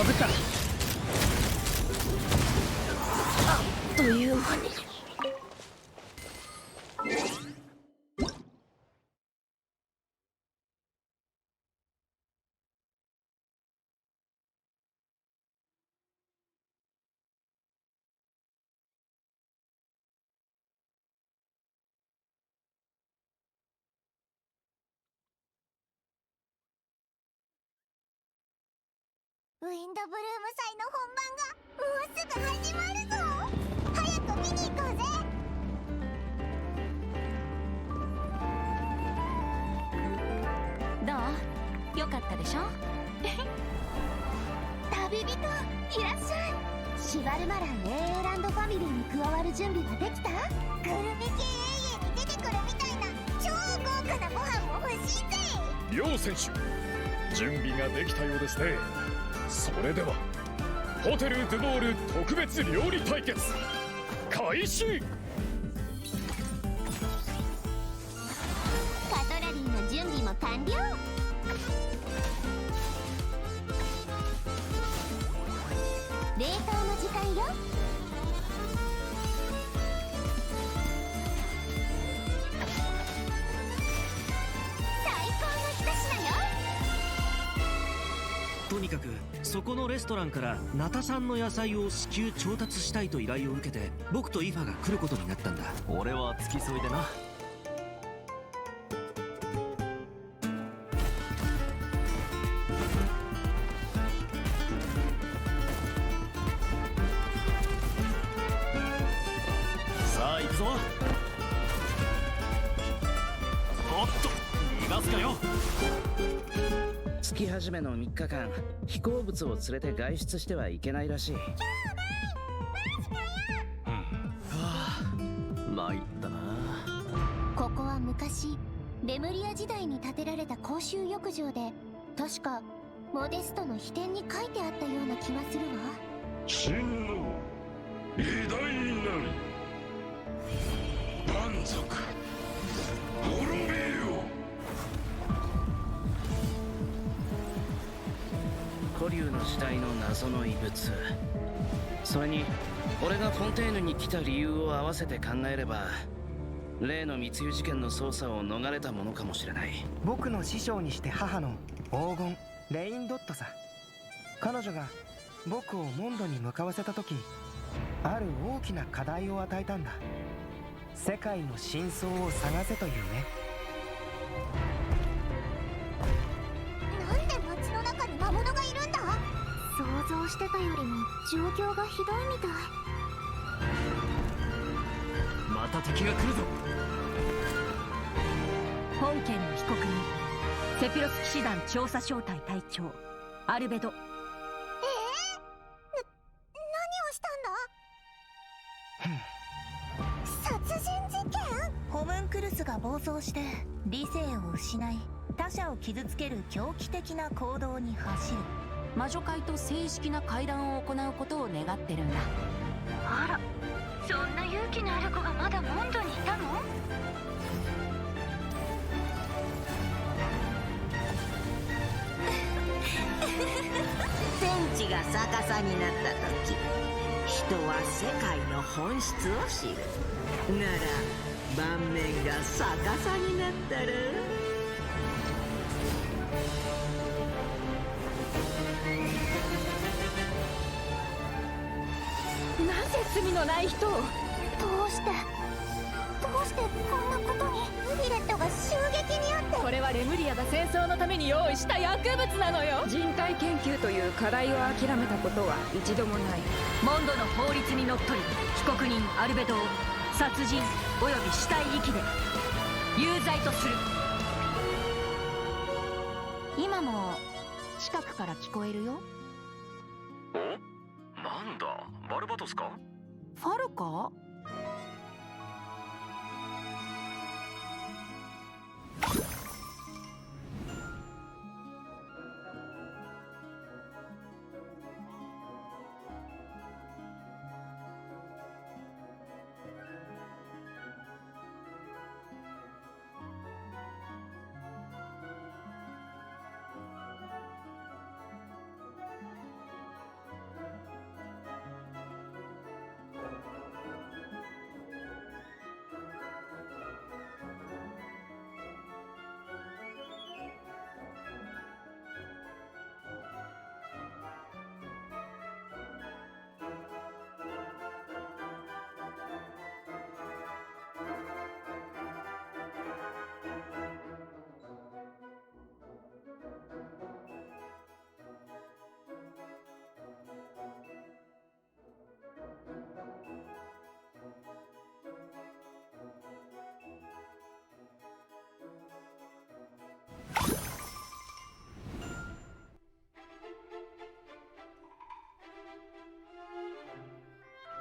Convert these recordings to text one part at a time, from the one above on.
づか。あっという間に。ウィンドブルーム祭の本番がもうすぐ始まるぞ。早く見に行こうぜ。どう？よかったでしょ？旅人いらっしゃい。シバルマラン AA ランドファミリーに加わる準備はできた？グルメ系 AA に出てくるみたいな超豪華なご飯も欲しいぜ。両選手、準備ができたようですね。それではホテル・ドゥボール特別料理対決開始。カトラリーの準備も完了。冷凍の時間よ。最高の一品よ。とにかくそこのレストランからナタ産の野菜を至急調達したいと依頼を受けて、僕とイファが来ることになったんだ。俺は付き添いでな。さあ行くぞ。おっと逃がすかよ。月始めの3日間、飛行物を連れて外出してはいけないらしい。参ったな。ここは昔レムリア時代に建てられた公衆浴場で、確かモデストの秘典に書いてあったような気がするわ。真の偉大なり蛮族滅びよ。古竜の時代の謎の遺物、それに俺がフォンテーヌに来た理由を合わせて考えれば、例の密輸事件の捜査を逃れたものかもしれない。僕の師匠にして母の黄金レインドットさ。彼女が僕をモンドに向かわせた時、ある大きな課題を与えたんだ。世界の真相を探せというね。なんで街の中に魔物がいるんだ？想像してたよりも状況がひどいみたい。また敵が来るぞ。本件の被告人セピロス騎士団調査小隊隊長アルベド。何をしたんだ？殺人事件？ホムンクルスが暴走して理性を失い、他者を傷つける狂気的な行動に走る。魔女会と正式な会談を行うことを願ってるんだ。あら、そんな勇気のある子がまだモンドにいたの？天地が逆さになった時、人は世界の本質を知る。なら盤面が逆さになったら、なぜ罪のない人を。どうしてこんなことに？ウィレットが襲撃にあって。これはレムリアが戦争のために用意した薬物なのよ。人体研究という課題を諦めたことは一度もない。モンドの法律にのっとり被告人アルベドを殺人および死体遺棄で有罪とする。今も近くから聞こえるよ。お、なんだバルバトスか？ファルか？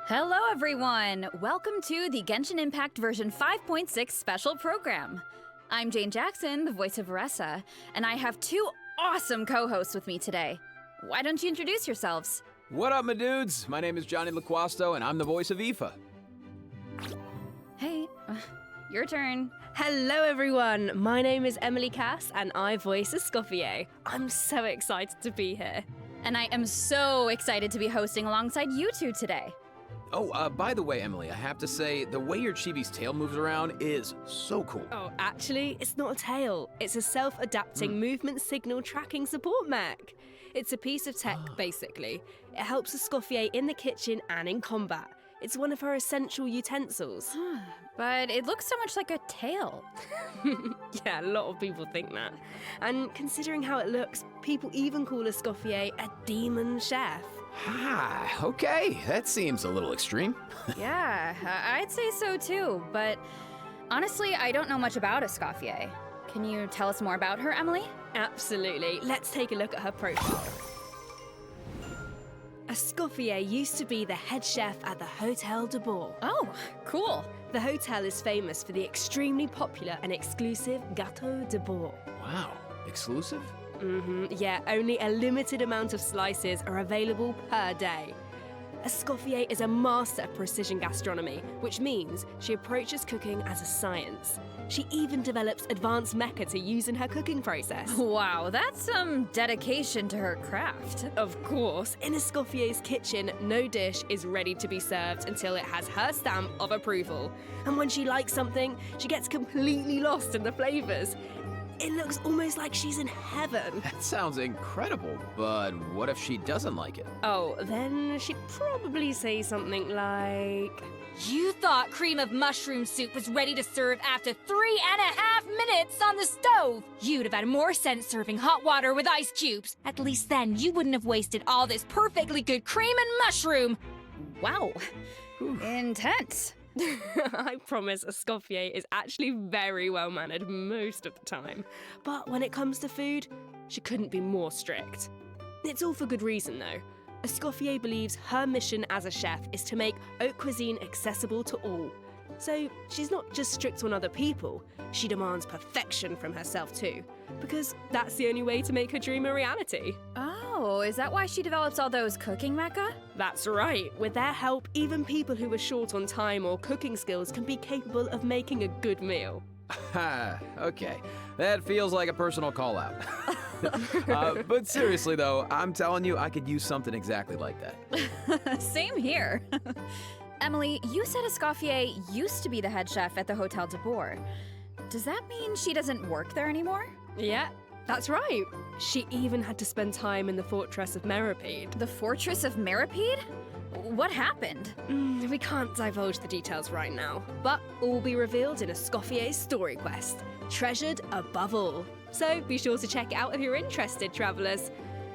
Hello everyone! Welcome to the Genshin Impact version 5.6 special program. I'm Jane Jackson, the voice of Varessa, and I have two awesome co-hosts with me today. Why don't you introduce yourselves? What up, my dudes? My name is Johnny LaQuasto, and I'm the voice of Aoife. Hey, your turn. Hello everyone, my name is Emily Cass and I voice Escoffier. I'm so excited to be here. And I am so excited to be hosting alongside you two today. Oh, by the way, Emily, I have to say, the way your chibi's tail moves around is so cool. Oh, actually, it's not a tail. It's a self-adapting movement signal tracking support mech. It's a piece of tech, basically. It helps Escoffier in the kitchen and in combat. It's one of her essential utensils. But it looks so much like a tail. Yeah, a lot of people think that. And considering how it looks, people even call Escoffier a demon chef. Ah, okay. That seems a little extreme. Yeah, I'd say so too, but honestly, I don't know much about Escoffier. Can you tell us more about her, Emily? Absolutely. Let's take a look at her profile. Escoffier used to be the head chef at the Hotel de Bourg. Oh, cool. The hotel is famous for the extremely popular and exclusive Gâteau de Bourg. Wow, exclusive? Yeah, only a limited amount of slices are available per day. Escoffier is a master of precision gastronomy, which means she approaches cooking as a science. She even develops advanced mecha to use in her cooking process. Wow, that's some dedication to her craft. Of course, in Escoffier's kitchen, no dish is ready to be served until it has her stamp of approval. And when she likes something, she gets completely lost in the flavors. It looks almost like she's in heaven. That sounds incredible, but what if she doesn't like it? Oh, then she'd probably say something like... You thought cream of mushroom soup was ready to serve after 3.5 minutes on the stove. You'd have had more sense serving hot water with ice cubes. At least then you wouldn't have wasted all this perfectly good cream and mushroom. Wow, intense. I promise Escoffier is actually very well-mannered most of the time. But when it comes to food, she couldn't be more strict. It's all for good reason, though. Escoffier believes her mission as a chef is to make haute cuisine accessible to all. So she's not just strict on other people, she demands perfection from herself too. Because that's the only way to make her dream a reality. Oh, is that why she develops all those cooking mecha? That's right. With their help, even people who are short on time or cooking skills can be capable of making a good meal. Okay. That feels like a personal call-out. But seriously, though, I'm telling you, I could use something exactly like that. Same here. Emily, you said Escoffier used to be the head chef at the Hotel de Bourg. Does that mean she doesn't work there anymore? Yeah, that's right. She even had to spend time in the Fortress of Meripede. The Fortress of Meripede? What happened? We can't divulge the details right now, but all will be revealed in Escoffier's story quest, treasured above all. So be sure to check it out if you're interested, travellers.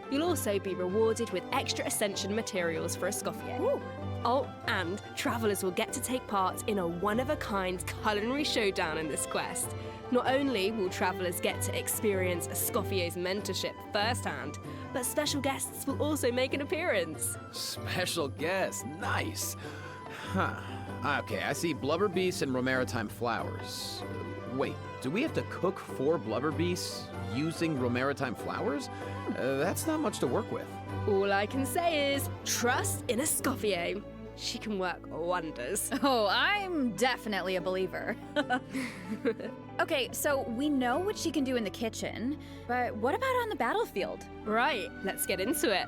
You'll also be rewarded with extra ascension materials for Escoffier. Ooh. Oh, and travellers will get to take part in a one-of-a-kind culinary showdown in this quest. Not only will travellers get to experience Escoffier's mentorship firsthand, but special guests will also make an appearance. Special guest, nice. Huh. Okay, I see blubber beasts and romaritime flowers. Wait, do we have to cook 4 blubber beasts using romaritime flowers? That's not much to work with. All I can say is, trust in Escoffier. She can work wonders. Oh, I'm definitely a believer. Okay, so we know what she can do in the kitchen, but what about on the battlefield? Right, let's get into it.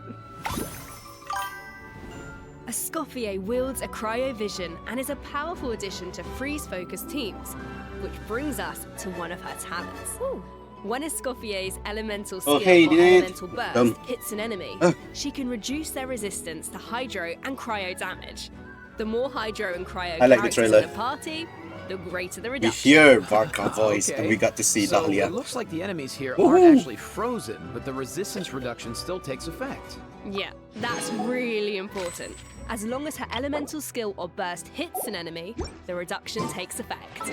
Escoffier wields a cryovision and is a powerful addition to freeze-focused teams, which brings us to one of her talents. Ooh. When Escoffier's elemental skill or elemental burst hits an enemy, she can reduce their resistance to hydro and cryo damage. The more hydro and cryo characters in a party, the greater the reduction. We hear Varka voice and we got to see Dahlia. It looks like the enemies here aren't actually frozen, but the resistance reduction still takes effect. Yeah, that's really important. As long as her elemental skill or burst hits an enemy, the reduction takes effect.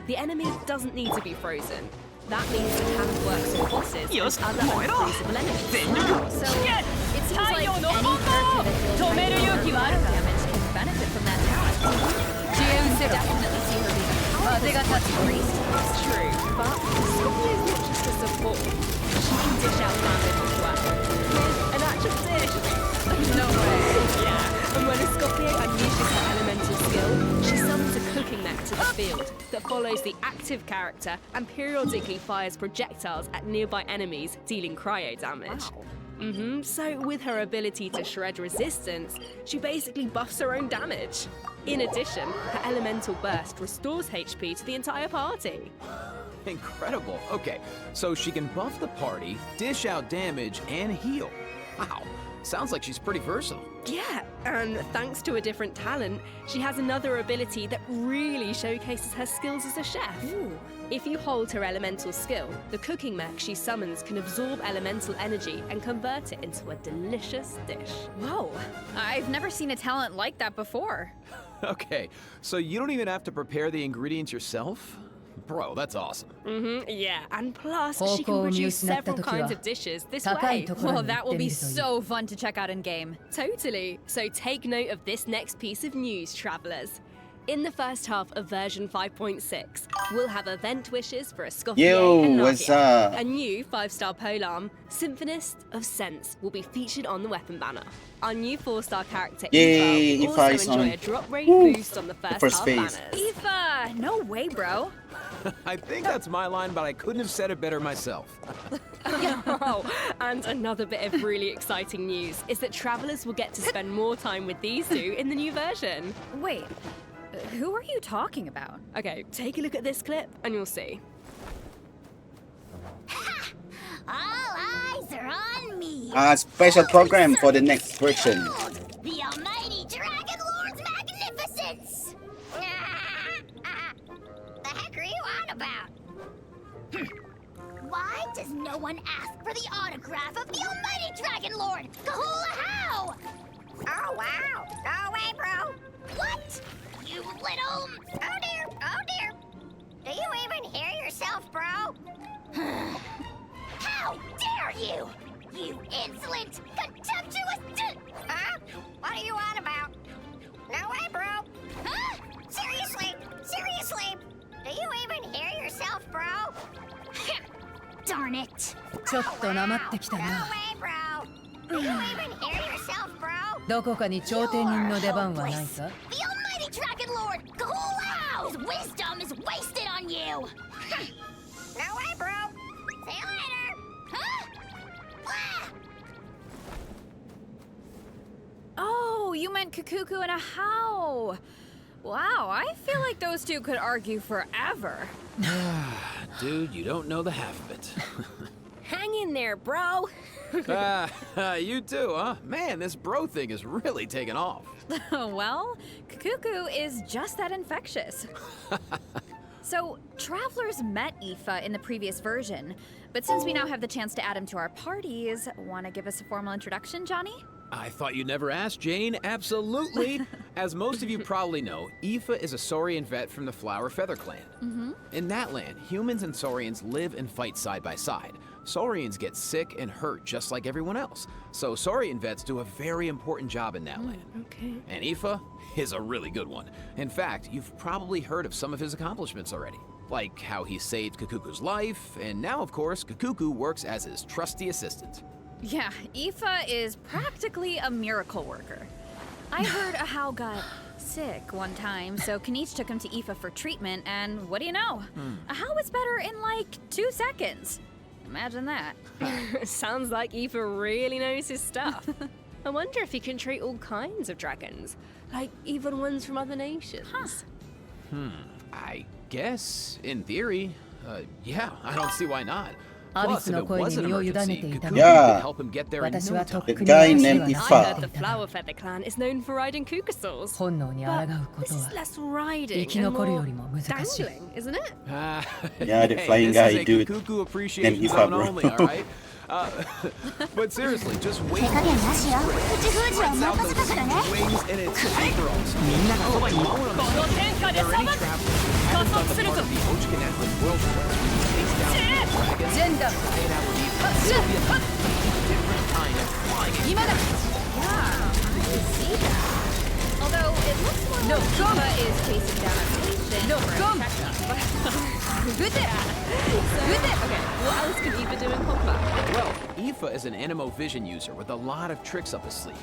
The enemy doesn't need to be frozen. That means the talent works on bosses and other unfreezable enemies. So, it seems like any character that deals damage can benefit from That's priest. It's true, but Scorpio's not just a support. She can dish out damage as well. With an actual dish. No way. Yeah, and when a Scorpio unleashes her elemental skill, she summons a cooking mech to the field that follows the active character and periodically fires projectiles at nearby enemies, dealing cryo damage. So with her ability to shred resistance, she basically buffs her own damage. In addition, her elemental burst restores HP to the entire party. Incredible. Okay, so she can buff the party, dish out damage, and heal. Wow, sounds like she's pretty versatile. Yeah, and thanks to a different talent, she has another ability that really showcases her skills as a chef. Ooh. If you hold her elemental skill, the cooking mech she summons can absorb elemental energy and convert it into a delicious dish. Whoa, I've never seen a talent like that before. Okay, so you don't even have to prepare the ingredients yourself? Bro, that's awesome. Yeah, and plus she can produce several kinds of dishes this way. Well, that will be so fun to check out in game. Totally. So take note of this next piece of news, travelers. In the first half of version 5.6, we'll have event wishes for Escoffier and what's Nadia. up? A new 5-star polearm, Symphonist of Sense, will be featured on the weapon banner. Our new 4-star character, Yay, Aoife, will Aoife also is enjoy on. a drop rate Woo. boost on the first First half phase. banners. Aoife, no way, bro. I think that's my line, but I couldn't have said it better myself. Oh, and another bit of really exciting news is that travelers will get to spend more time with these two in the new version. Wait, who are you talking about? Okay, take a look at this clip and you'll see. All eyes are on me. Special program for the next version. The almighty Dragon Lord's magnificence! The heck are you on about? Why does no one ask for the autograph of the almighty Dragon Lord? Kahula how? Oh wow, no way, bro. What? You little... Oh dear. Do you even hear yourself, bro? How dare you! You insolent, contemptuous... Huh? What are you on about? No way, bro. Huh? Seriously? Do you even hear yourself, bro? Darn it.ちょっとなまってきたな。 No way, bro. Do you even hear yourself, bro? どこかに頂点人の出番はないか？ The almighty Dragon Lord, Kahula! His wisdom is wasted on you! No way, bro. See you later. Huh? Ah! Oh, you meant Kukuku and a how. Wow, I feel like those two could argue forever. Dude, you don't know the half of it. Hang in there, bro. You too, huh? Man, this bro thing is really taking off. Well, Kukuku is just that infectious. So, travelers met Aoife in the previous version, but since we now have the chance to add him to our parties, want to give us a formal introduction, Johnny? I thought you never asked, Jane. Absolutely. As most of you probably know, Aoife is a Saurian vet from the Flower Feather clan. In that land, humans and Saurians live and fight side by side. Saurians get sick and hurt just like everyone else. So Saurian vets do a very important job in that land. Okay. And Aoife is a really good one. In fact, you've probably heard of some of his accomplishments already. Like how he saved Kukuku's life, and now of course, Kukuku works as his trusty assistant. Yeah, Aoife is practically a miracle worker. I heard a how got sick one time, so Kenichi took him to Aoife for treatment, and what do you know? A how was better in like 2 seconds. Imagine that. Sounds like Aoife really knows his stuff. I wonder if he can treat all kinds of dragons, like even ones from other nations. I guess, in theory, yeah, I don't see why not. アビ Plus, ス if の it 声 was に an 身を委 emergency, ねていた Kukuku の could Yeah. help him get there in 私 no はとっ time. く The に guy お世 named 話にな Aoife. って I heard い the たな Flower Feather clan is known for riding Kukasaurs. 本能に抗う But こと this は is less 生 riding き and 残る more よりも難しい。 dangling, isn't it? Yeah, the Hey, flying this guy is a dude Kukuku named appreciation Aoife, zone bro. only, all right? But seriously, just wait 手加減なしよ。口封じは Spreads out 任せた those からね。 wings and it's overalls. みんながそばにいる。 There are any travelers who haven't done the part of the Ochkanetlin world tour, takes down the dragons, ジェンダー try it out with Aoife. It'll be a different kind of flying. 今だ Yeah, I can see that. Although it looks more like Aoife is chasing down a patient No, for a come. checkup. Good it! Okay, what else can Eva do in combat? Well, Aoife is an Animo Vision user with a lot of tricks up his sleeve.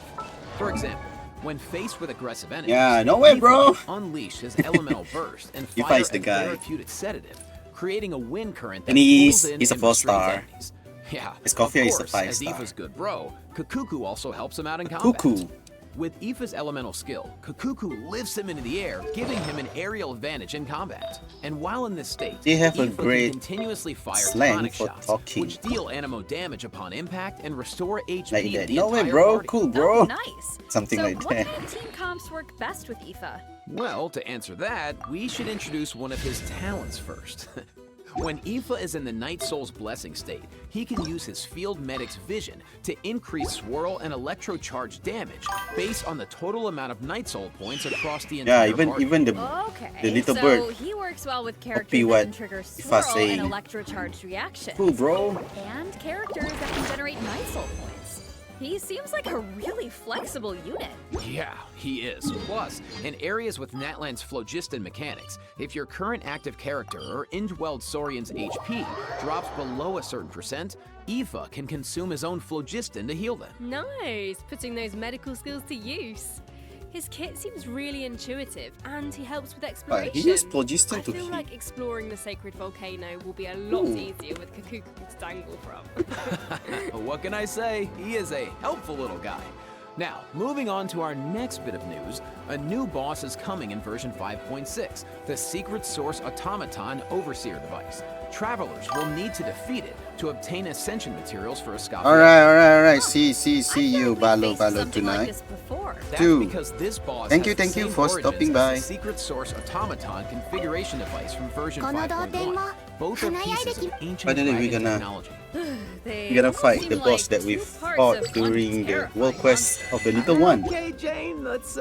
For example, when faced with aggressive enemies, Yeah, no way, Aoife bro. can unleash his elemental burst and He fire fights a the guy. therapeutic sedative, creating a wind current that And pulls in he's a and 4-star. restrains enemies. Yeah, Escoffier of is a course, as 5-star. Aoife's good bro, Kakuku also helps him out in combat. Cuckoo. With Aoife's elemental skill, Kakuku lifts him into the air, giving him an aerial advantage in combat. And while in this state, They have a Aoife great can continuously fire slang tonic for shots, talking. which deal Animo damage upon impact and restore HP Like to that. the No way, entire bro. party. Cool, bro. Oh, nice. Something so like what that. kind of team comps work best with Aoife? Well, to answer that, we should introduce one of his talents first. When Aoife is in the Night Soul's Blessing state, he can use his Field Medic's vision to increase swirl and electrocharge damage based on the total amount of Night Soul points across the Yeah, entire party. even the Okay, little so bird. he works well with Copy characters that what can trigger if I swirl say- and electrocharged reactions. Cool, bro. And characters that can generate Night Soul points. He seems like a really flexible unit. Yeah, he is. Plus, in areas with Natlan's phlogiston mechanics, if your current active character or indwelled Saurian's HP drops below a certain percent, Aoife can consume his own phlogiston to heal them. Nice, putting those medical skills to use. His kit seems really intuitive, and he helps with exploration. he used phlogiston I to feel heal. like exploring the sacred volcano will be a lot Ooh. easier with Kakuku to dangle from. What can I say? He is a helpful little guy. Now, moving on to our next bit of news, a new boss is coming in version 5.6, the Secret Source Automaton Overseer device. Travelers will need to defeat it to obtain ascension materials for a Scafia. Alright. See you, Balo tonight. That's Dude. because this boss Thank has you the same for origins stopping as by. the Secret Source Automaton configuration device from version この童貞も 5.1. Both are 花屋 pieces 歴 of ancient Finally, we're dragon gonna- technology. We're gonna fight the boss that we fought during the World Quest of the Little One. Okay, Jane, let's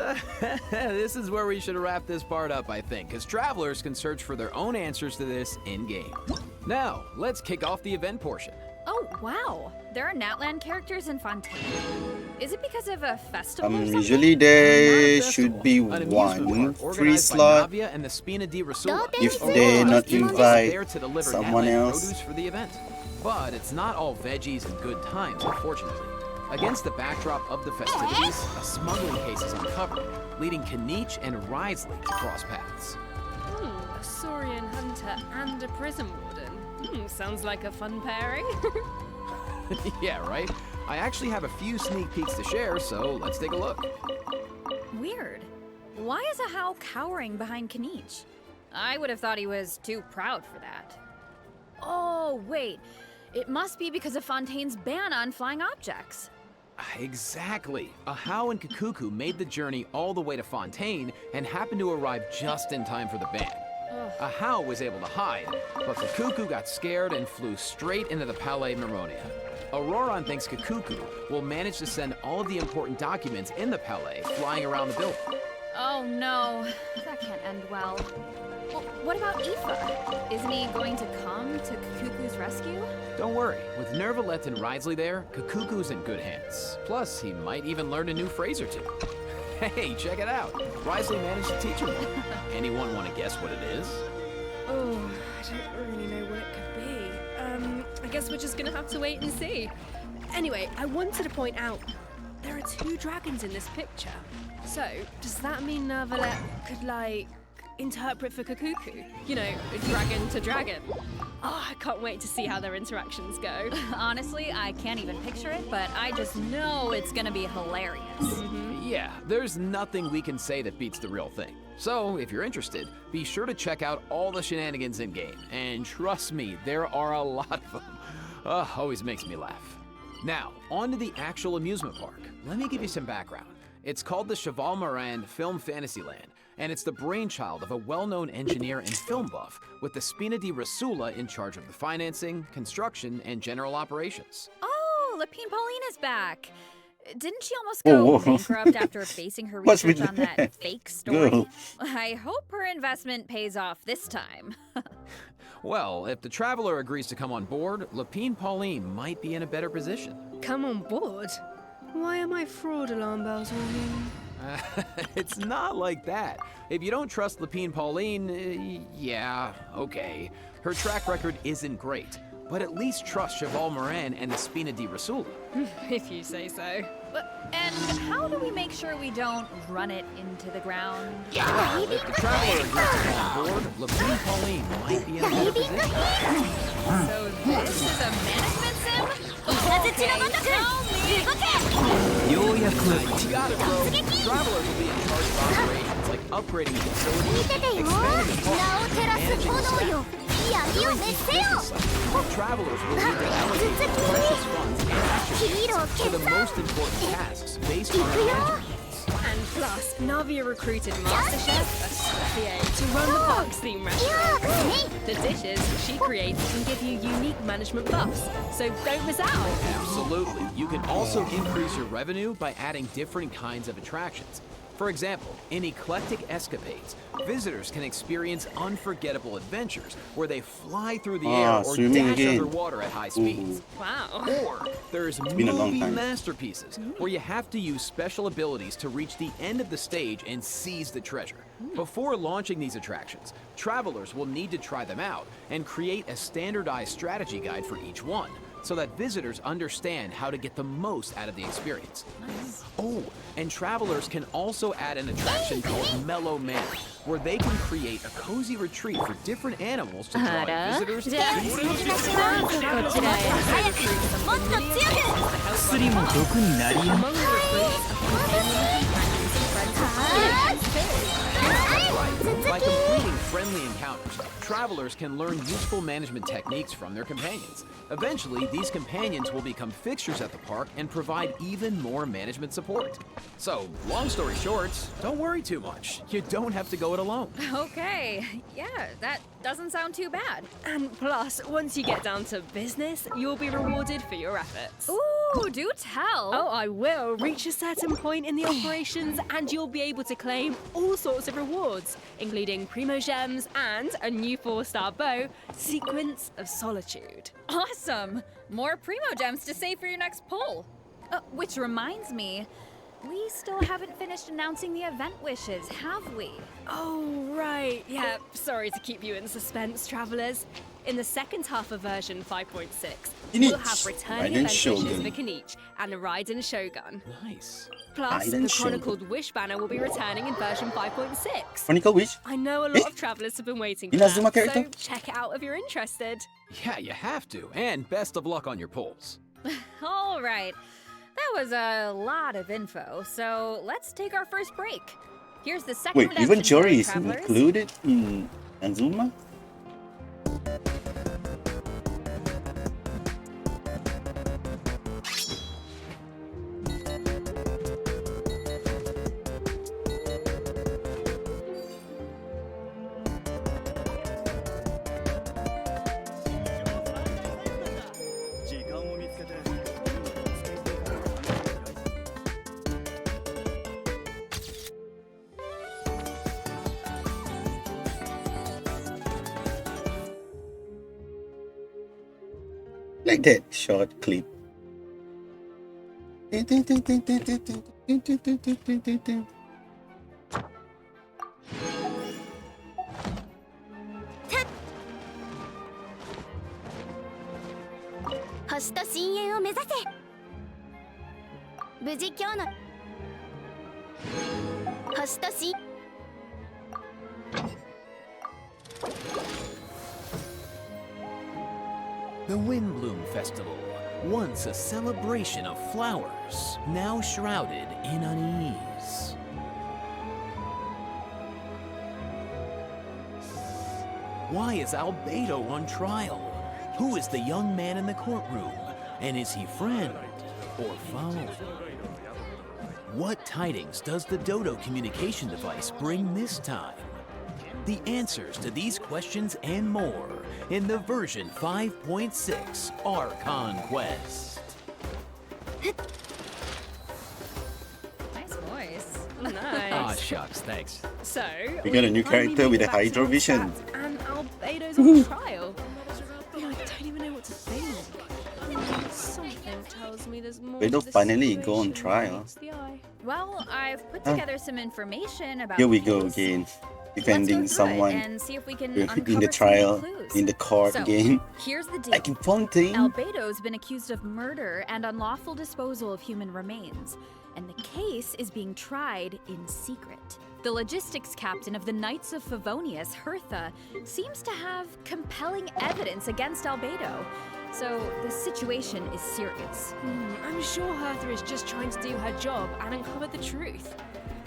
this is where we should wrap this part up, I think, because travelers can search for their own answers to this in-game. Now, let's kick off the event portion. Oh, wow. There are Natlan characters in Fontaine. Is it because of a festival or something? Usually there Not a should be festival, an amusement one park free organized by slot Navia and the Spina di Rosula. if Aurora they not is there invite to deliver someone Natlan else. produce for the event. But it's not all veggies and good times, unfortunately. Against the backdrop of the festivities, a smuggling case is uncovered, leading Kanich and Risley to cross paths. A Saurian hunter and a prison warden. Sounds like a fun pairing. Yeah, right? I actually have a few sneak peeks to share, so let's take a look. Weird. Why is Ahau cowering behind Kanich? I would have thought he was too proud for that. Oh, wait. It must be because of Fontaine's ban on flying objects. Exactly. Ahau and Kakuku made the journey all the way to Fontaine and happened to arrive just in time for the ban. Ahau was able to hide, but Kakuku got scared and flew straight into the Palais Meronia. Auroron thinks Kakuku will manage to send all of the important documents in the Palais flying around the building. Oh no, that can't end well. Well, what about Aoife? Isn't he going to come to Kakuku's rescue? Don't worry, with Nervalette and Risley there, Kakuku's in good hands. Plus, he might even learn a new phrase or two. Hey, check it out. Risley managed to teach him one. Anyone want to guess what it is? Oh, I don't really know what it could be. I guess we're just gonna have to wait and see. Anyway, I wanted to point out there are 2 dragons in this picture. So, does that mean Nervalette could, like, interpret for Kakuku? You know, dragon to dragon. Oh, I can't wait to see how their interactions go. Honestly, I can't even picture it, but I just know it's gonna be hilarious. Yeah, there's nothing we can say that beats the real thing. So, if you're interested, be sure to check out all the shenanigans in-game. And trust me, there are a lot of them. Always makes me laugh. Now, on to the actual amusement park. Let me give you some background. It's called the Cheval Moran Film Fantasyland, and it's the brainchild of a well-known engineer and film buff with the Spina di Rosula in charge of the financing, construction, and general operations. Oh, Lapine Pauline is back. Didn't she almost go bankrupt after basing her What's research with on that that? fake story? Girl. I hope her investment pays off this time. Well, if the Traveler agrees to come on board, Lapine Pauline might be in a better position. Come on board? Why are my fraud alarm bells ringing? It's not like that. If you don't trust Lapine Pauline, yeah, okay. Her track record isn't great, but at least trust Cheval Moran and the Spina di Rasula. If you say so. And how do we make sure we don't run it into the ground? Well, if the Traveler agrees to come on board, Lapine Pauline might be in a better position. So this is a management sim? Okay, tell me. You got it, bro. Travelers will be in charge of operations, like upgrading the facilities, expanding the park, managing the staff. During each business cycle, travelers will need to allocate precious funds and attributes to the most important tasks based on their management needs. And plus, Navia recruited Master Chef Escoffier to run the park's theme restaurant. The dishes she creates can give you unique management buffs, so don't miss out. Absolutely. You can also increase your revenue by adding different kinds of attractions. For example, in Eclectic Escapades, visitors can experience unforgettable adventures where they fly through the air or dash underwater at high speeds. Wow. Or there's movie masterpieces where you have to use special abilities to reach the end of the stage and seize the treasure. Before launching these attractions, travelers will need to try them out and create a standardized strategy guide for each one, so that visitors understand how to get the most out of the experience. Nice. Oh, and travelers can also add an attraction called Mellow Manor, where they can create a cozy retreat for different animals to draw in visitors. By completing friendly encounters, travelers can learn useful management techniques from their companions. Eventually, these companions will become fixtures at the park and provide even more management support. So, long story short, don't worry too much. You don't have to go it alone. Okay, yeah, that doesn't sound too bad. And plus, once you get down to business, you'll be rewarded for your efforts. Ooh, do tell. Oh, I will. Reach a certain point in the operations and you'll be able to claim all sorts of rewards, including Primo Gems and a new 4-star bow, Sequence of Solitude. Awesome! More Primo Gems to save for your next pull. Which reminds me, we still haven't finished announcing the event wishes, have we? Oh, right. Yeah, sorry to keep you in suspense, travelers. In the second half of version 5.6, we'll have returning event wishes for Kanich and a Raiden Shogun. Nice. Plus, the Chronicled Wish banner will be returning in version 5.6. Chronicle Wish? I know a lot of travelers have been waiting for that, so check it out if you're interested. Yeah, you have to. And best of luck on your polls. All right. That was a lot of info, so let's take our first break. Here's the second Wait, even Jory is travelers. included in Azuma? Like that short clip. The Windbloom Festival, once a celebration of flowers, now shrouded in unease. Why is Albedo on trial? Who is the young man in the courtroom? And is he friend or foe? What tidings does the Dodo communication device bring this time? The answers to these questions and more in the version 5.6 Archon Quest. Nice voice. Nice. Aw, shucks, thanks. So, We got a new finally character made with it a back to Hydro the Vision. stats, and Albedo's on trial. I don't even know what to think. Something tells me there's more. Albedo to this finally go on situation than trial. meets the eye. Well, I've put together some information about Here we the go case. again, Let's go defending through it someone and see if we can in the uncover trial, some clues. in the court So, again. here's the deal. Like in Fontaine. Albedo's been accused of murder and unlawful disposal of human remains, and the case is being tried in secret. The logistics captain of the Knights of Favonius, Hertha, seems to have compelling evidence against Albedo. So the situation is serious. I'm sure Hertha is just trying to do her job and uncover the truth.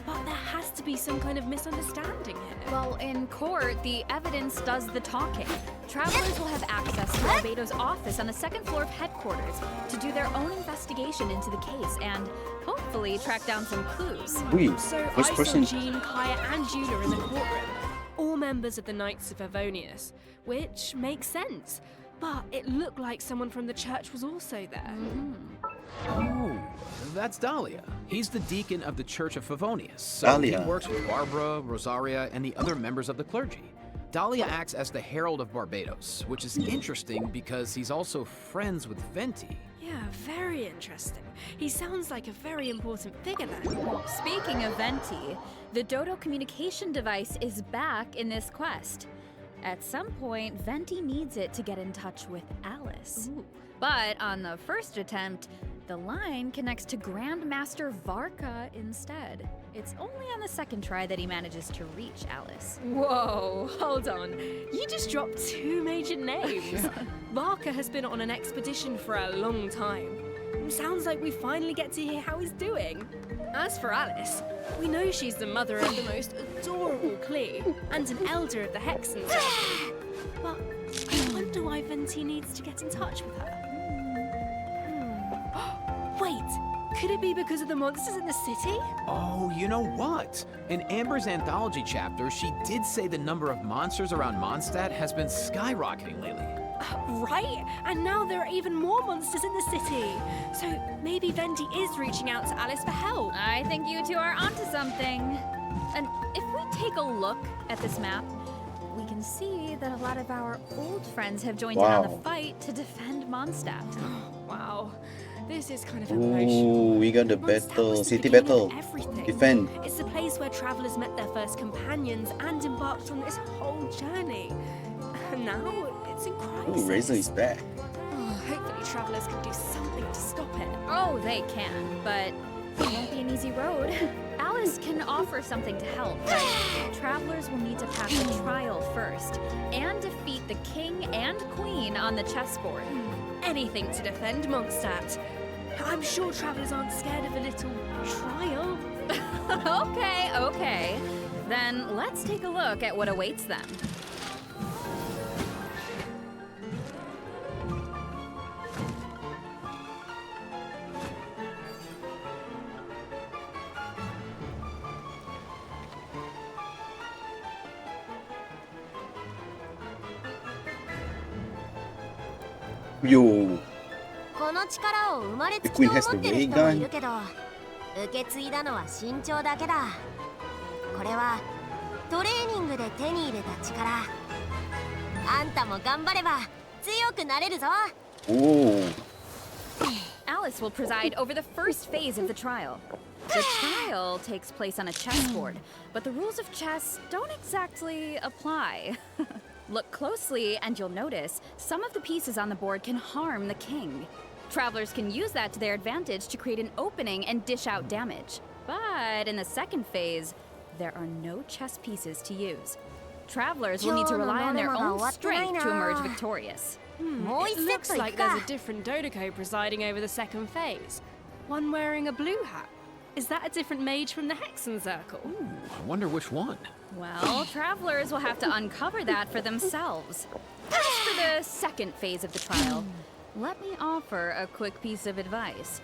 But there has to be some kind of misunderstanding here. Well, in court, the evidence does the talking. Travelers will have access to Albedo's office on the second floor of headquarters to do their own investigation into the case and hopefully track down some clues. So I saw Jean, Kaya, and Judah in the courtroom, all members of the Knights of Favonius, which makes sense. But it looked like someone from the church was also there. Oh, that's Dahlia. He's the deacon of the Church of Favonius. So Dahlia. he works with Barbara, Rosaria, and the other members of the clergy. Dahlia acts as the Herald of Barbados, which is interesting because he's also friends with Venti. Yeah, very interesting. He sounds like a very important figure then. Well, speaking of Venti, the Dodo communication device is back in this quest. At some point, Venti needs it to get in touch with Alice. But on the first attempt, the line connects to Grandmaster Varka instead. It's only on the second try that he manages to reach Alice. Whoa, hold on. You just dropped two major names. Varka has been on an expedition for a long time. Sounds like we finally get to hear how he's doing. As for Alice, we know she's the mother of the most adorable Klee and an elder of the Hexens. But I wonder why Venti needs to get in touch with her. Wait, could it be because of the monsters in the city? Oh, you know what? In Amber's anthology chapter, she did say the number of monsters around Mondstadt has been skyrocketing lately. Right? And now there are even more monsters in the city. So maybe Venti is reaching out to Alice for help. I think you two are onto something. And if we take a look at this map, we can see that a lot of our old friends have joined in on the fight to defend Mondstadt. Wow. This is kind of emotional. Ooh, we got the battle, city battle. Defend. It's the place where travelers met their first companions and embarked on this whole journey. And now it's in crisis. Ooh, Razor is back. Hopefully travelers can do something to stop it. Oh, they can, but it won't be an easy road. Alice can offer something to help, but travelers will need to pass a trial first and defeat the king and queen on the chessboard. Anything to defend Mondstadt. I'm sure travelers aren't scared of a little trial. Okay. Then let's take a look at what awaits them. Yo. この力を生まれつ The き queen と has 思 the ってる ray 人もい gun. るけど、受け継いだのは身長だけだ。これはトレーニングで手に入れた力。あんたも頑張れば強くなれるぞ。 Ooh. Alice will preside over the first phase of the trial. The trial takes place on a chessboard, but the rules of chess don't exactly apply. Look closely and you'll notice some of the pieces on the board can harm the king. Travelers can use that to their advantage to create an opening and dish out damage. But in the second phase, there are no chess pieces to use. Travelers will need to rely on their own strength to emerge victorious. It looks like there's a different Dodoco presiding over the second phase. One wearing a blue hat. Is that a different mage from the Hexen Circle? I wonder which one. Well, travelers will have to uncover that for themselves. As for the second phase of the trial, let me offer a quick piece of advice.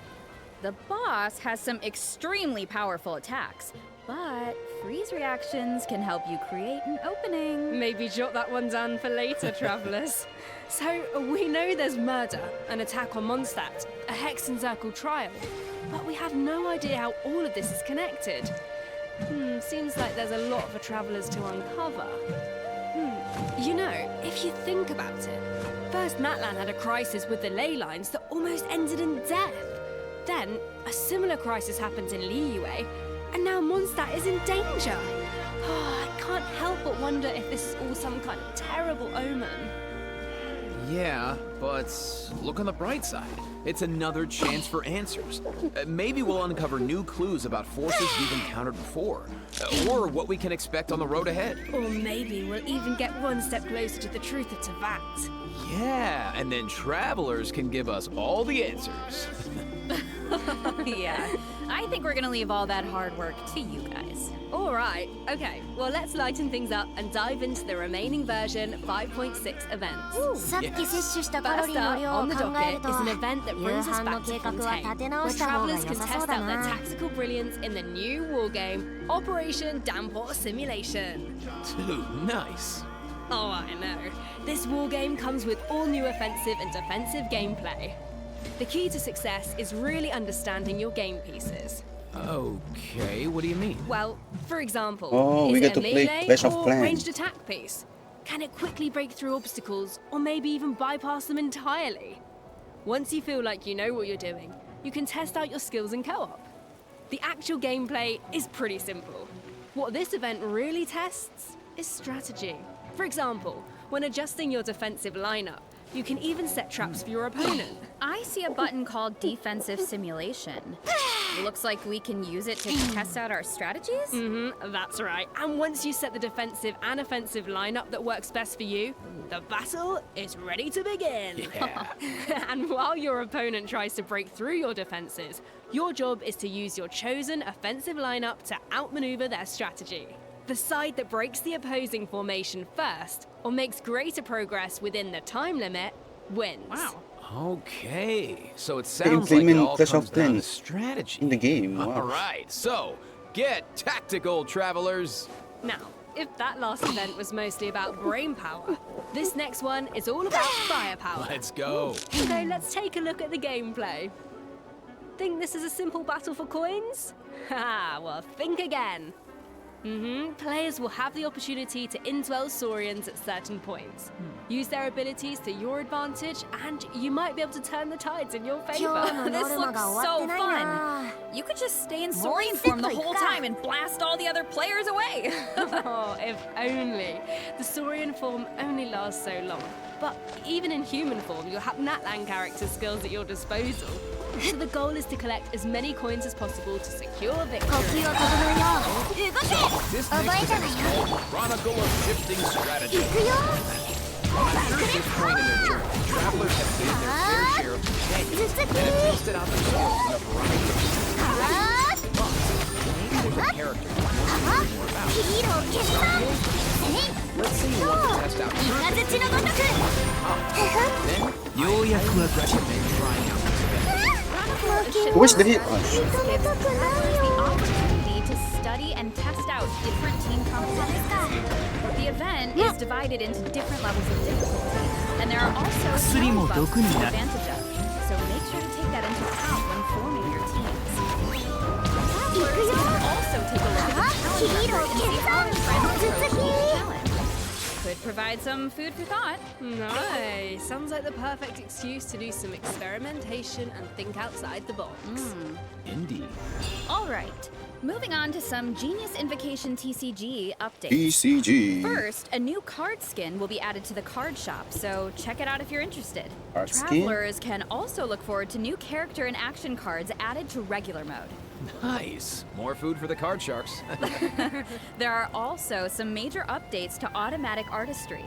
The boss has some extremely powerful attacks, but freeze reactions can help you create an opening. Maybe jot that one down for later, travelers. So, we know there's murder, an attack on Mondstadt, a Hexen Circle trial, but we have no idea how all of this is connected. Seems like there's a lot for travelers to uncover. You know, if you think about it, first Matlan had a crisis with the ley lines that almost ended in death. Then, a similar crisis happens in Liyue, and now Mondstadt is in danger. I can't help but wonder if this is all some kind of terrible omen. Yeah, but look on the bright side. It's another chance for answers. Maybe we'll uncover new clues about forces we've encountered before, or what we can expect on the road ahead. Or maybe we'll even get one step closer to the truth of Teyvat. Yeah, and then travelers can give us all the answers. Yeah, I think we're gonna leave all that hard work to you guys. All right, okay, well, let's lighten things up and dive into the remaining version 5.6 events. さっき摂取したカロリーの量を on the 考える docket と is an event that 夕 brings us 飯の back 計 to 画は立て Fontaine, 直 where した方が travelers 良 can さ test そうだ out their な tactical brilliance in the new wargame, Operation Damport Simulation. Dude, nice. Oh, I know. This wargame comes with all new offensive and defensive gameplay. The key to success is really understanding your game pieces. Okay, what do you mean? Well, for example, Oh, we is get it to a play melee Clash of or Clans. ranged attack piece? Can it quickly break through obstacles, or maybe even bypass them entirely? Once you feel like you know what you're doing, you can test out your skills in co-op. The actual gameplay is pretty simple. What this event really tests is strategy. For example, when adjusting your defensive lineup, you can even set traps for your opponent. I see a button called Defensive Simulation. Looks like we can use it to test out our strategies? Mm-hmm, that's right. And once you set the defensive and offensive lineup that works best for you, the battle is ready to begin. Yeah. And while your opponent tries to break through your defenses, your job is to use your chosen offensive lineup to outmaneuver their strategy. The side that breaks the opposing formation first, or makes greater progress within the time limit, wins. Wow. Okay, so it They sounds like it implement all Clash comes of down to Clans strategy. in the game. Wow. All right, so get tactical, travelers. Now, if that last event was mostly about brain power, this next one is all about firepower. Let's go. Okay, let's take a look at the gameplay. Think this is a simple battle for coins? Ha, well, think again. Players will have the opportunity to indwell Saurians at certain points. Use their abilities to your advantage, and you might be able to turn the tides in your favor. This looks so fun. You could just stay in Saurian form the whole time and blast all the other players away. Oh, if only. The Saurian form only lasts so long. But even in human form, you'll have Natlan character skills at your disposal. So the goal is to collect as many coins as possible to secure 呼 victory. 吸を整えよう動け This 覚 next えた event の is よ called Chronicle of Shifting Strategy. 行くよ At this point in their journey, travelers have gained their fair share of companions and have tested out their skills in a variety of ways. But maybe there's a character you want to know more about. ヒーロー決断 Let's say you want to test out 雷打ちのごとく Then, ようやくわかった recommend trying out this event. Where's the hit? Gives travelers the opportunity to study and test out different team compositions. The event is divided into different levels of difficulty, and there are also薬も skill buffs 毒 to に take なる advantage of. So make sure to take that into account when forming your teams. Travelers can also take a look at the challenge record and see how their friends approach each challenge. Could provide some food for thought. Nice. Sounds like the perfect excuse to do some experimentation and think outside the box. Indeed. All right, moving on to some Genius Invocation TCG updates. TCG. First, a new card skin will be added to the card shop, so check it out if you're interested. Card skin? Travelers can also look forward to new character and action cards added to regular mode. Nice. More food for the card sharks. There are also some major updates to automatic artistry.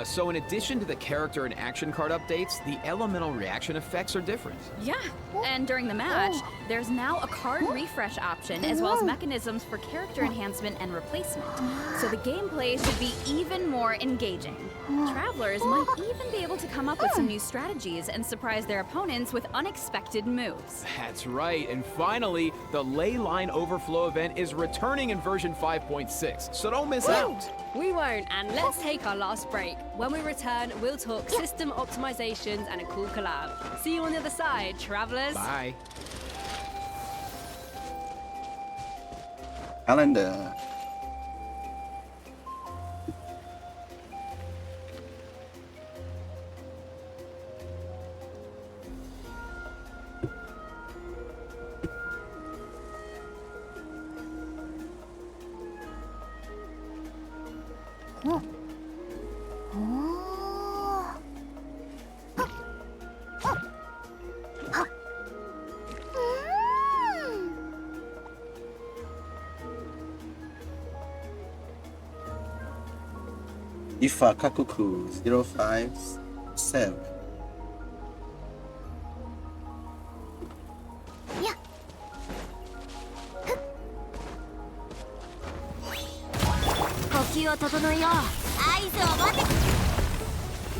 So in addition to the character and action card updates, the elemental reaction effects are different. Yeah, and during the match, there's now a card refresh option as well as mechanisms for character enhancement and replacement. So the gameplay should be even more engaging. Travelers might even be able to come up with some new strategies and surprise their opponents with unexpected moves. That's right. And finally, the Ley Line Overflow event is returning in version 5.6, so don't miss out. We won't, and let's take our last break. When we return, we'll talk system optimizations and a cool collab. See you on the other side, travelers. Bye. Calendar. Ifa Kakuku 057. Yeah. 呼吸を整えよう。合図を待て。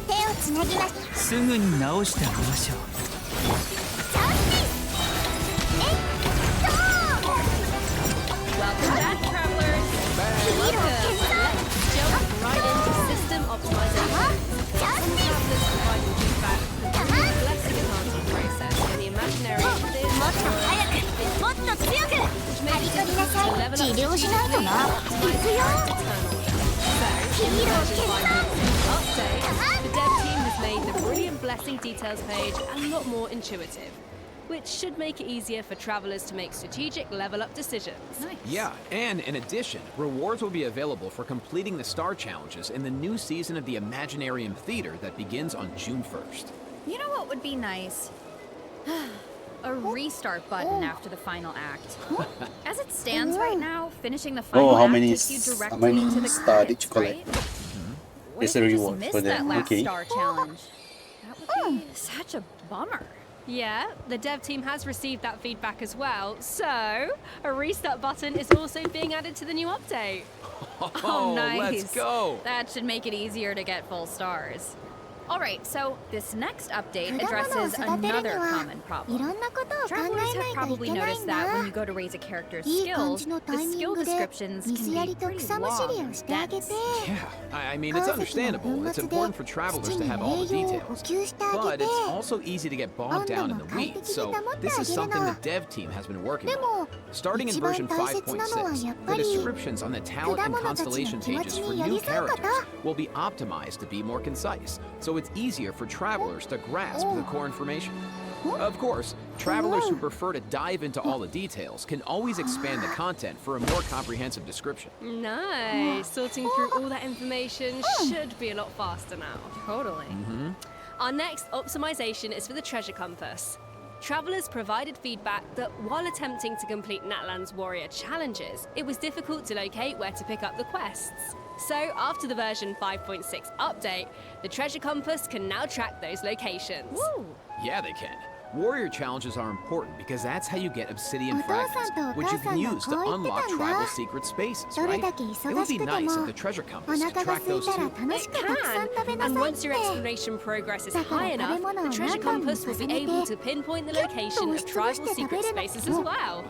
手をつなぎます。すぐに直してあげましょう。Welcome back, travelers. Welcome. Jump right into system optimization. Some travelers providing feedback for the blessing enhancing process in the imaginary theatre which makes it difficult to level up strategically and optimize character turnover. So, in the version 5.6 update, the dev team has made the brilliant blessing details page a lot more intuitive, which should make it easier for travelers to make strategic level-up decisions. Nice. Yeah, and in addition, rewards will be available for completing the star challenges in the new season of the Imaginarium Theater that begins on June 1st. You know what would be nice? A restart button after the final act. As it stands right now, finishing the final act takes you directly into the star did credits, you collect? right? What It's if a you just reward missed for that them. last Okay. star challenge? That would be such a bummer. Yeah, the dev team has received that feedback as well, so a restart button is also being added to the new update. Oh, nice. Let's go. That should make it easier to get full stars. All right, so this next update addresses another common problem. Travelers have probably noticed that when you go to raise a character's skills, the skill descriptions can be pretty long and dense. Yeah, I mean, it's understandable. It's important for travelers to have all the details. But it's also easy to get bogged down in the weeds, so this is something the dev team has been working on. Starting in version 5.6, the descriptions on the talent and constellation pages for new characters will be optimized to be more concise, so it's easier for travelers to grasp the core information. Of course, travelers who prefer to dive into all the details can always expand the content for a more comprehensive description. Nice. Sorting through all that information should be a lot faster now. Totally. Our next optimization is for the treasure compass. Travelers provided feedback that while attempting to complete Natlan's warrior challenges, it was difficult to locate where to pick up the quests. So, after the version 5.6 update, the treasure compass can now track those locations. Woo! Yeah, they can. Warrior challenges are important because that's how you get obsidian fragments, which you can use to unlock tribal secret spaces, right? It would be nice if the treasure compass could track those too. It can, and once your exploration progress is high enough, the treasure compass will be able to pinpoint the location of tribal secret spaces as well.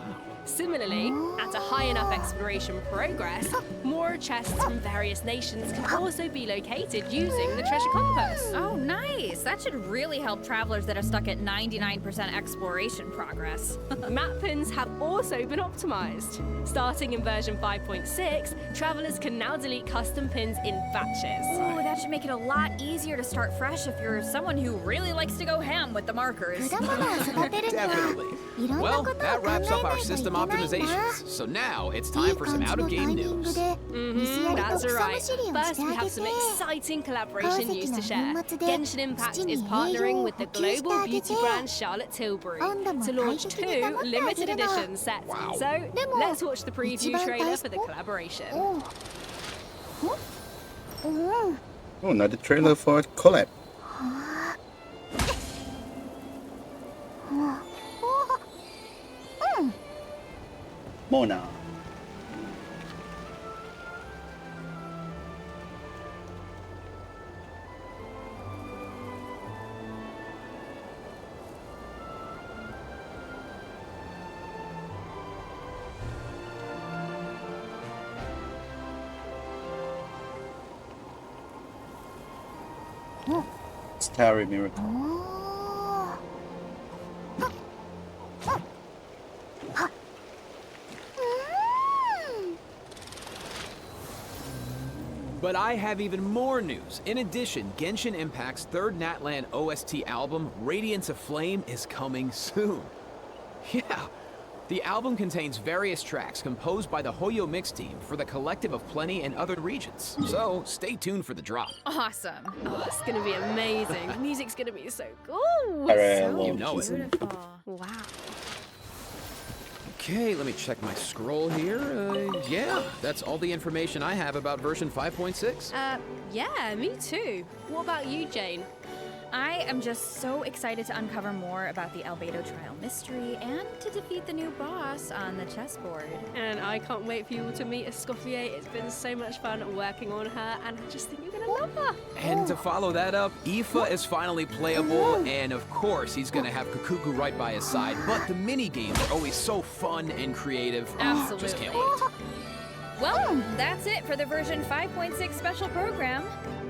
Similarly, at a high enough exploration progress, more chests from various nations can also be located using the treasure compass. Oh, nice. That should really help travelers that are stuck at 99% exploration progress. Map pins have also been optimized. Starting in version 5.6, travelers can now delete custom pins in batches. Oh, that should make it a lot easier to start fresh if you're someone who really likes to go ham with the markers. Definitely. Well, that wraps up our system optimizations. So now it's time for some out-of-game news. That's right. First, we have some exciting collaboration news to share. Genshin Impact is partnering with the global beauty brand Charlotte Tilbury to launch 2 limited edition sets. Wow. So, let's watch the preview trailer for the collaboration. Oh, another trailer for a collab. Mona. Starry Miracle. But I have even more news. In addition, Genshin Impact's third Natlan OST album, Radiance of Flame, is coming soon. Yeah, the album contains various tracks composed by the Hoyo Mix team for the Collective of Plenty and other regions. So stay tuned for the drop. Awesome. Oh, it's gonna be amazing. The music's gonna be so cool. You know it. Beautiful. Wow. Okay, let me check my scroll here. Yeah, that's all the information I have about version 5.6. Yeah, me too. What about you, Jane? I am just so excited to uncover more about the Albedo trial mystery and to defeat the new boss on the chessboard. And I can't wait for you all to meet Escoffier. It's been so much fun working on her, and I just think you're gonna love her. And to follow that up, Aoife is finally playable, and of course he's gonna have Kukuku right by his side, but the mini-games are always so fun and creative. Absolutely. Just can't wait. Well, that's it for the version 5.6 special program.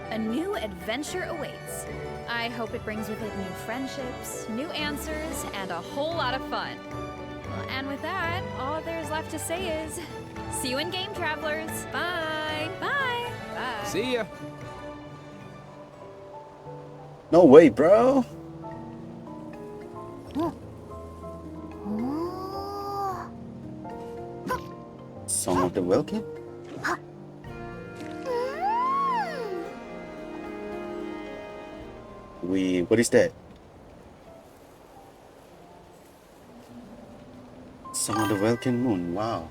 A new adventure awaits. I hope it brings with it new friendships, new answers, and a whole lot of fun. Well, and with that, all there's left to say is, see you in game, travelers. Bye. Bye. Bye. See ya. No way, bro. Song of the Welkin? What is that? Song of the Welkin Moon, wow.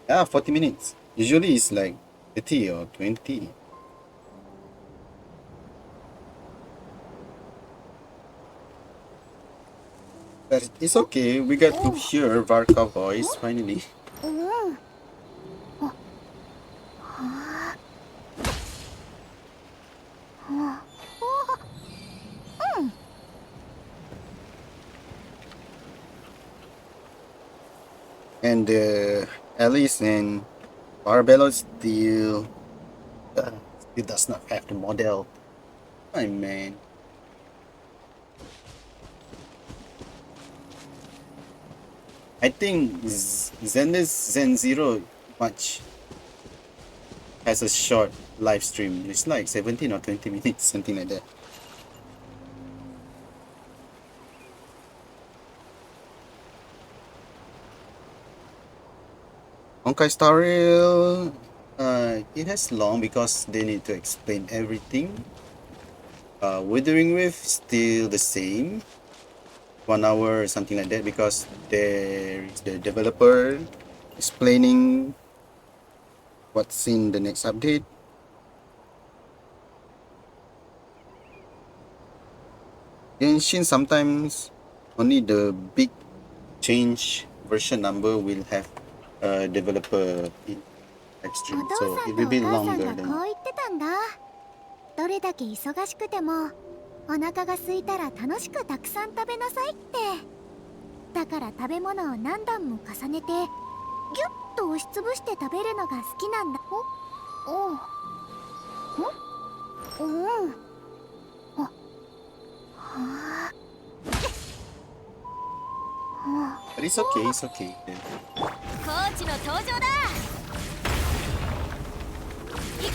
40 minutes. Usually it's like 30 or 20. But it's okay, we got to hear Varka voice finally. And Alice and Barbello still does not have the model. I mean, I think Zen Zero much has a short live stream. It's like 17 or 20 minutes, something like that. Honkai Star Rail, it has long because they need to explain everything. Withering Rift still the same, 1 hour or something like that, because there is the developer explaining what's in the next update. Genshin sometimes only the big change version number will have a developer in live stream, so it will be longer than. どれだけ忙しくてもお腹が空いたら楽しくたくさん食べなさいって。だから食べ物を何段も重ねてギュッと押しつぶして食べるのが好きなんだ。But it's okay, it's okay. コーチの登場だ。行け。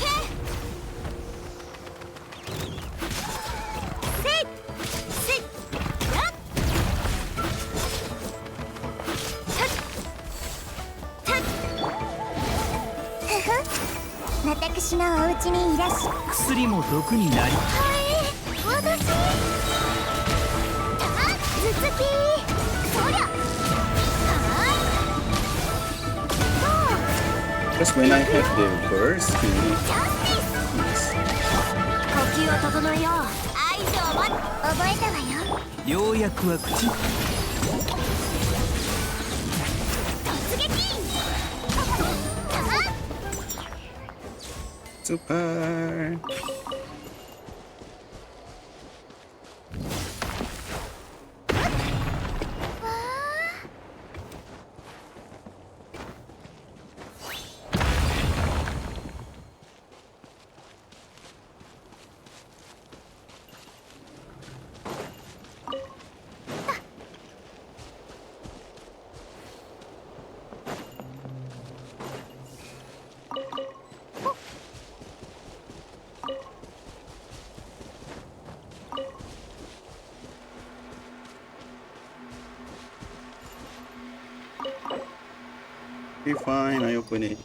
私のお家にいらっしゃい。薬も毒になり。はい、私。頭突き。そりゃ。Because when I have the burst, 呼吸を整えよう。愛情も覚えたわよ。ようやくは口。突撃。Super. Be fine, I open it.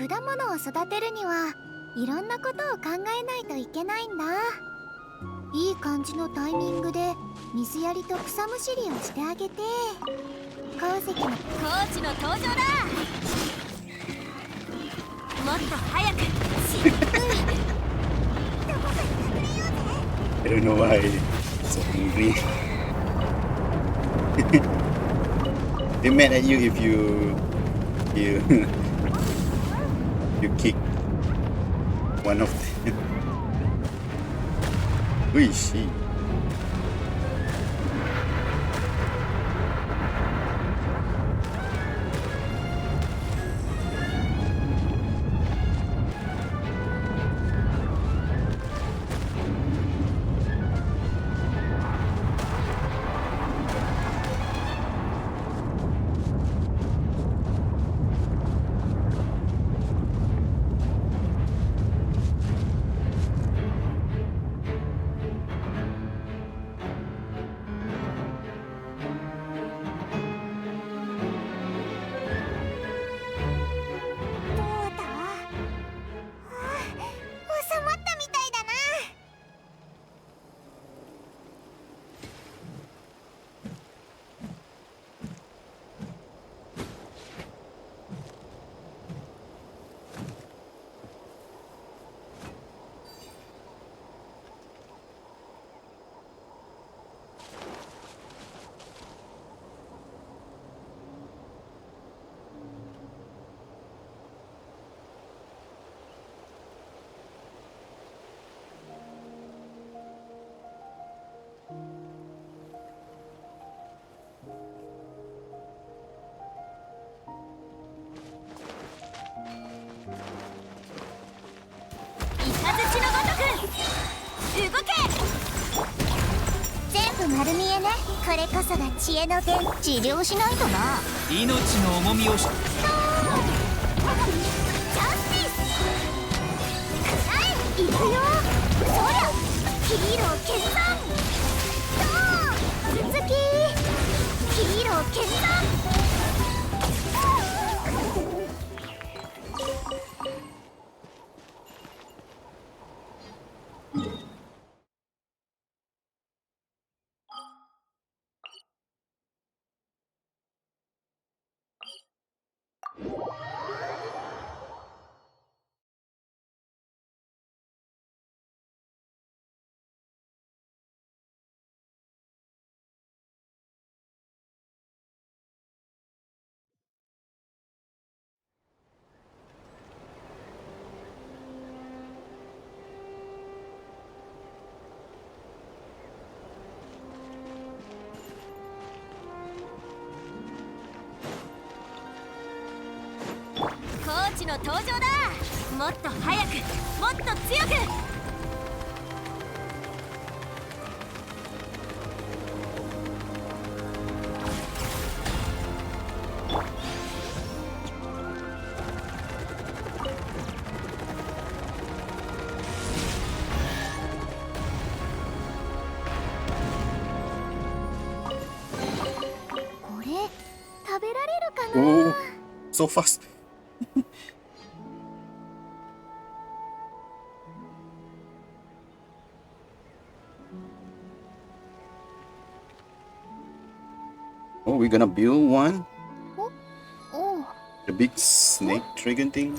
果物を育てるにはいろんなことを考えないといけないんだ。いい感じのタイミングで水やりと草むしりをしてあげて、鉱石のコーチの登場だ。もっと早くI don't know why so angry. They mad at you if you kick one of them. Who is she?全部丸見えね。これこそが知恵の源。治療しないとな。命の重みをジャスティス。いくよ。そりゃヒーロー決断。続きヒーロー決断。コーチの登場だ。もっと早く、もっと強く。これ食べられるかな。Oh, so fast. Oh, we're gonna build one? Oh. The big snake dragon thing?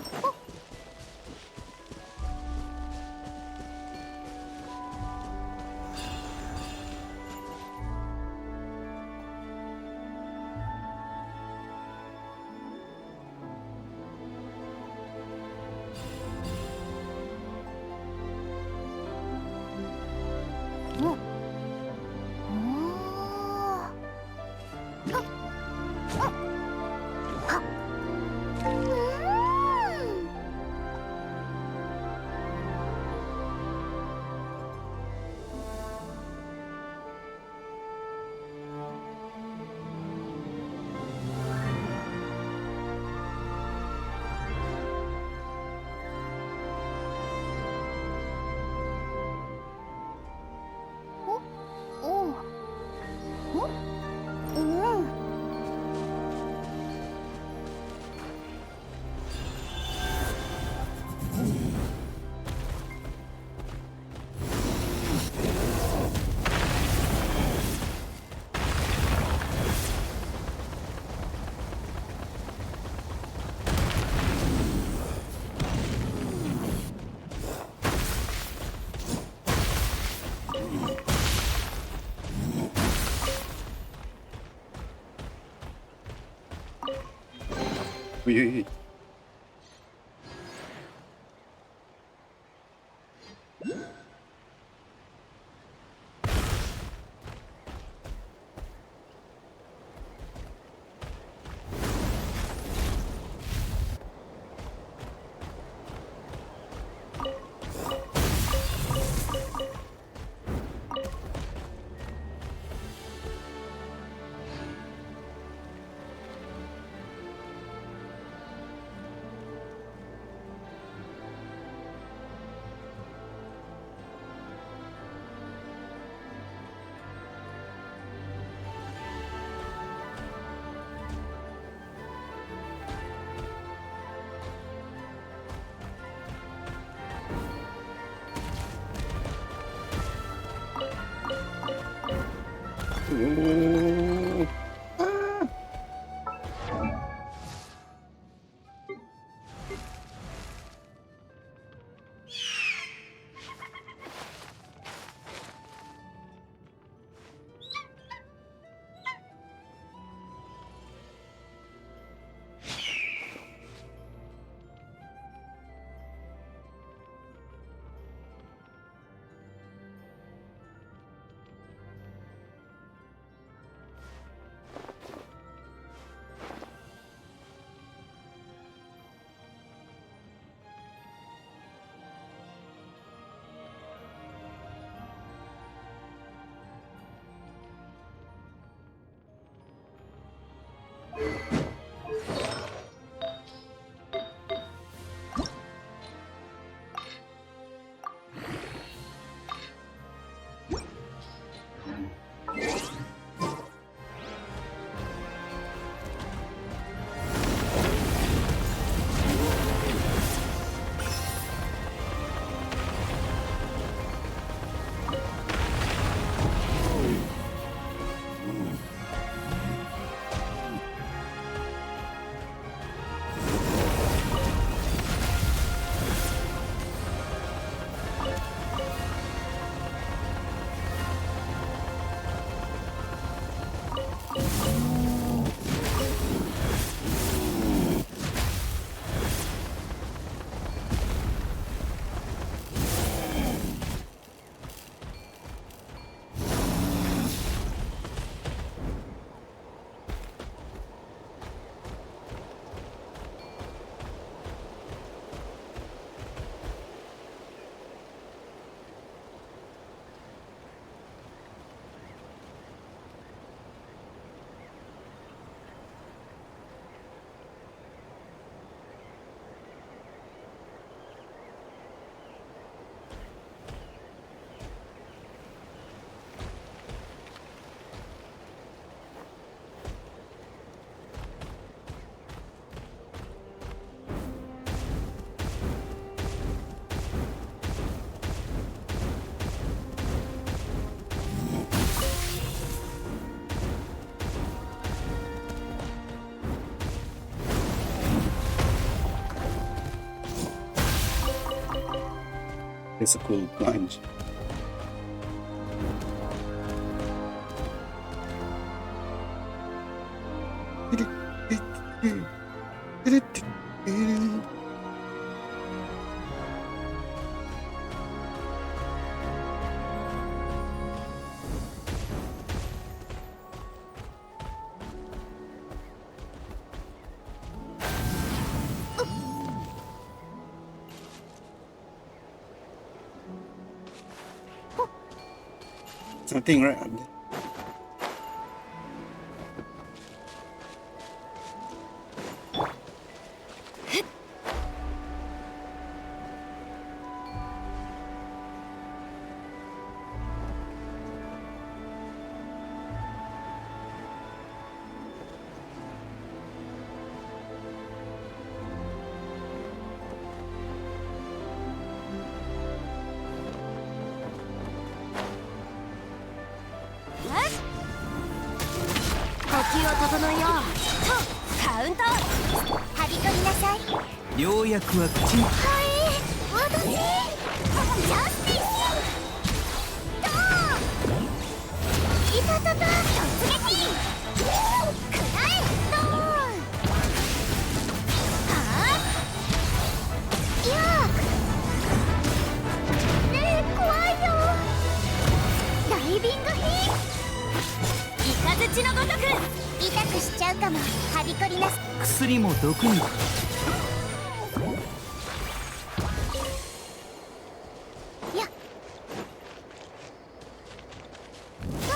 Ui. Ooh. Ah. It's a cool plunge. Something right up there.ようやくは口に痛くしちゃうかも。はびこりなす。薬も毒に。やっ。そう。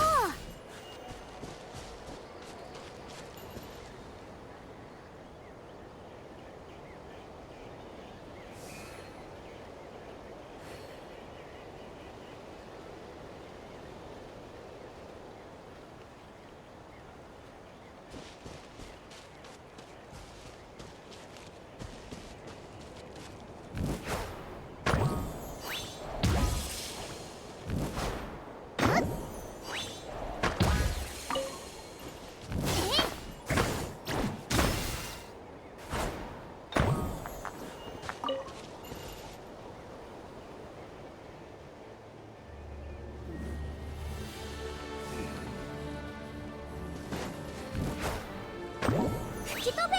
吹き飛べ。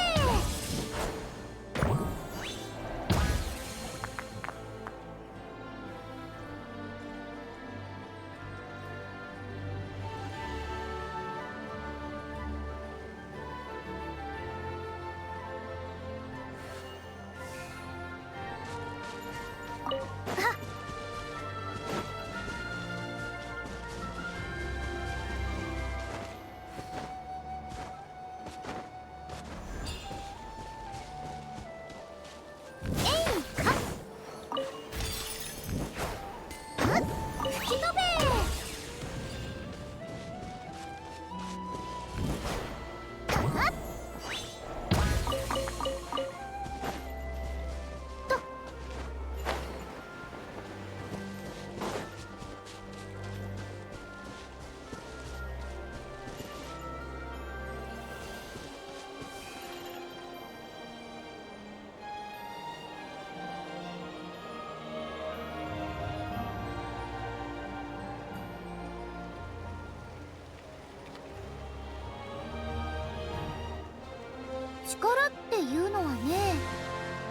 力っていうのはね、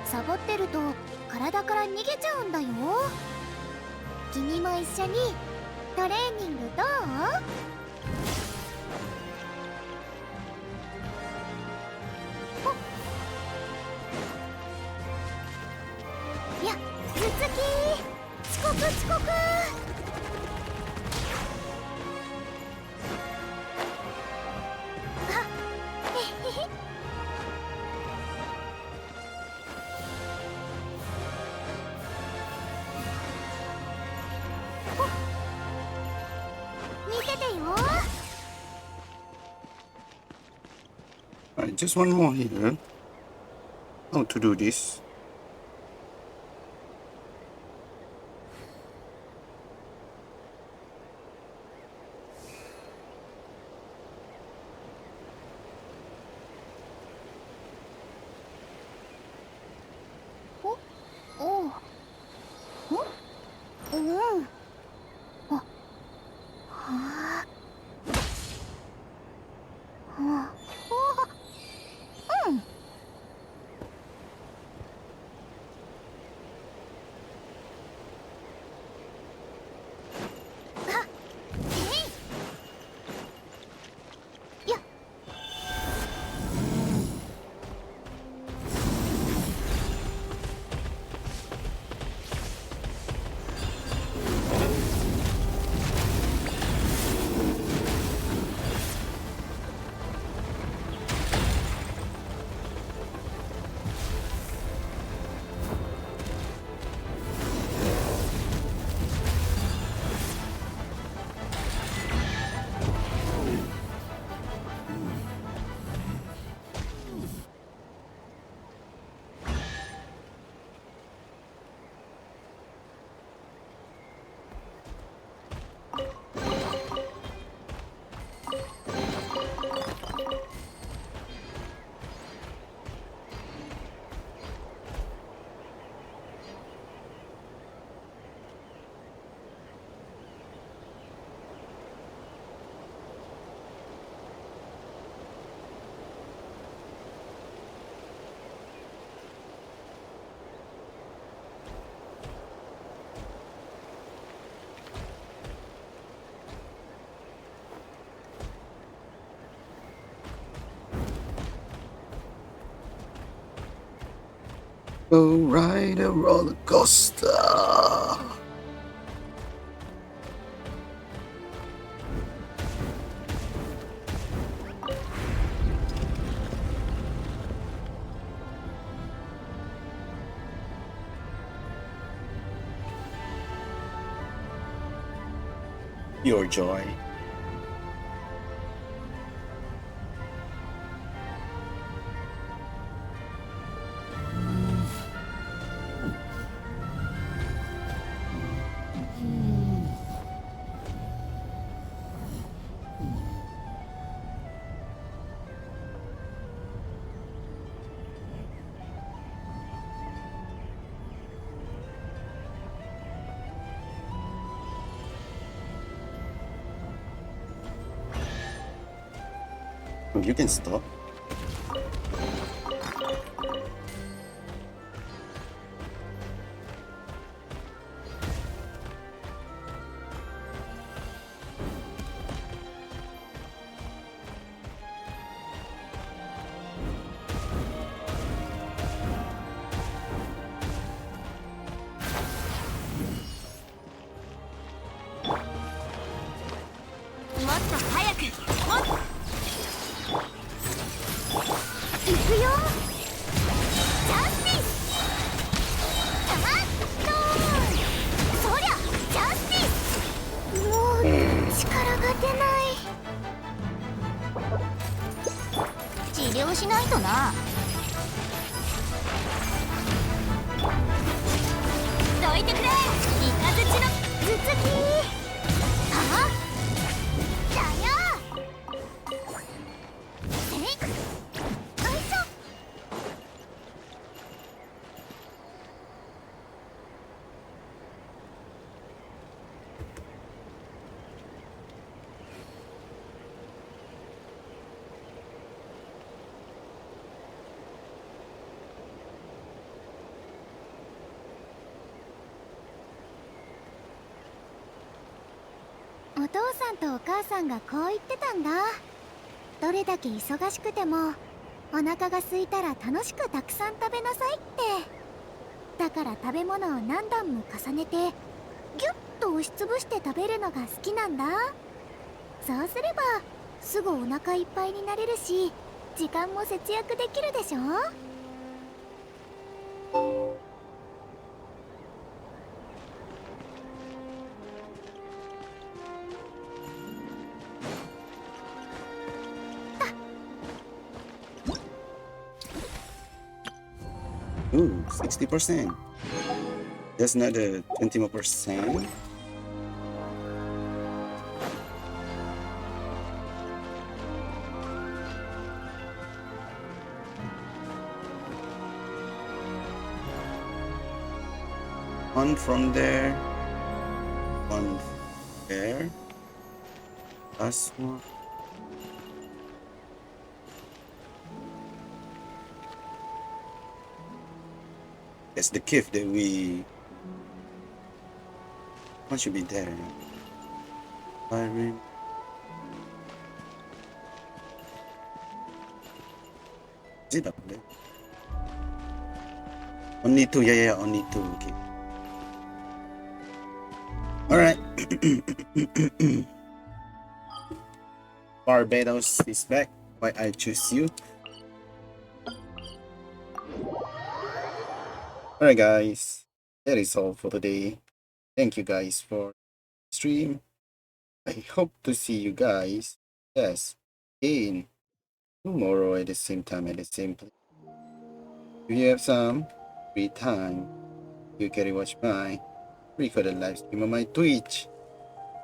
サボってると体から逃げちゃうんだよ。君も一緒にトレーニングどう？いや、頭突き遅刻遅刻。Alright, just one more here. How to do this? Go ride a roller coaster. Your joy. You can stop.お父さんとお母さんがこう言ってたんだ。どれだけ忙しくてもお腹が空いたら楽しくたくさん食べなさいって。だから食べ物を何段も重ねてギュッと押しつぶして食べるのが好きなんだ。そうすればすぐお腹いっぱいになれるし、時間も節約できるでしょ。Ooh, 60%. That's another 20 more percent. One from there. One there. Last one. That's the cave that we... What should be there? Firing. Is it up there? Only two, yeah, only two, okay. Alright. Barbados is back. Why I choose you? Alright guys, that is all for today. Thank you guys for stream. I hope to see you guys, yes, again tomorrow at the same time at the same place. If you have some free time, you can watch my recorded live stream on my Twitch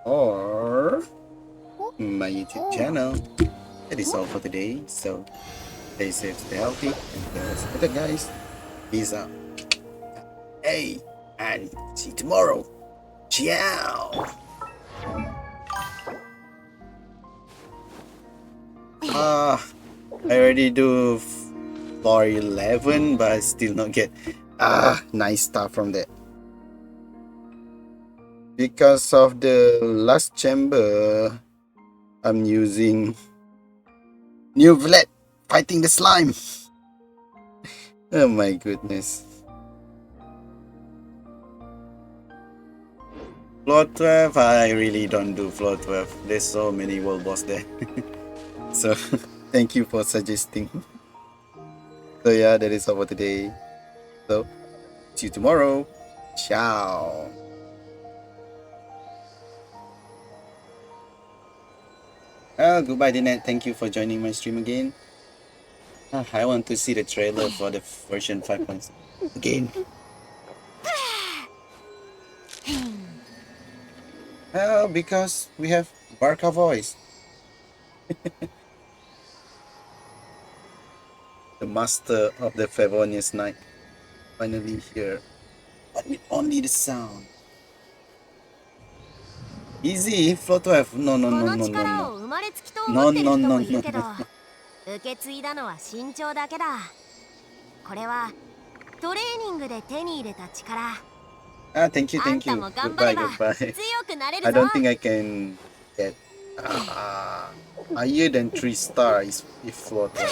or my YouTube channel. That is all for today. So stay safe, stay healthy, and stay better guys. Peace out. Hey, and see you tomorrow. Ciao. I already do floor 11, but I still not get nice stuff from that. Because of the last chamber, I'm using new Vlet fighting the slime. Oh my goodness. Floor 12, I really don't do floor 12. There's so many world boss there. So, thank you for suggesting. So yeah, that is all for today. So, see you tomorrow. Ciao. Goodbye, Dinette. Thank you for joining my stream again. I want to see the trailer for the version 5.6 again. Well, because we have Barca voice. The master of the Favonius Night. Finally here. But with only the sound. Easy, floor 12. No, no, no, no, no, no. No, no, no, no, no. 受け継いだのは身長だけだ。これはトレーニングで手に入れた力。Thank you, thank you. Goodbye, goodbye. I don't think I can get higher than 3 stars if floor 12.